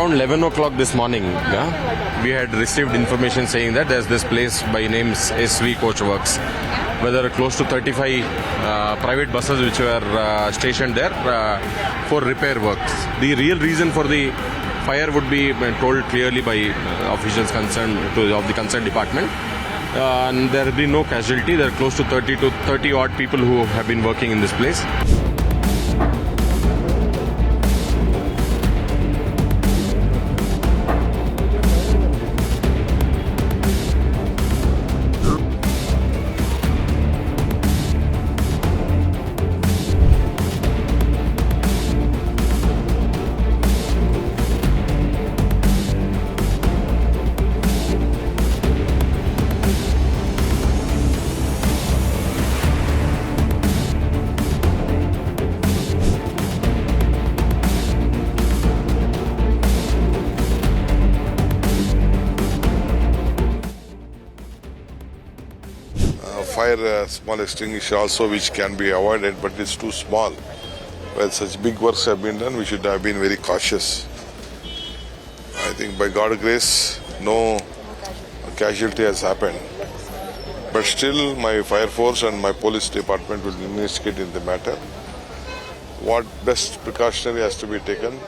around 11 o'clock this morning, we had received information saying that there's this place by name SV Coach Works, where there are close to 35 private buses which were stationed there for repair works. The real reason for the fire would be told clearly by officials concerned of the concerned department. And there have been no casualty. There are close to 30 odd people who have been working in this place. Fire small extinguisher also which can be avoided, but it's too small. When such big works have been done, we should have been very cautious. I think by God's grace, no casualty has happened. But still, my fire force and my police department will investigate in the matter. What best precautionary has to be taken.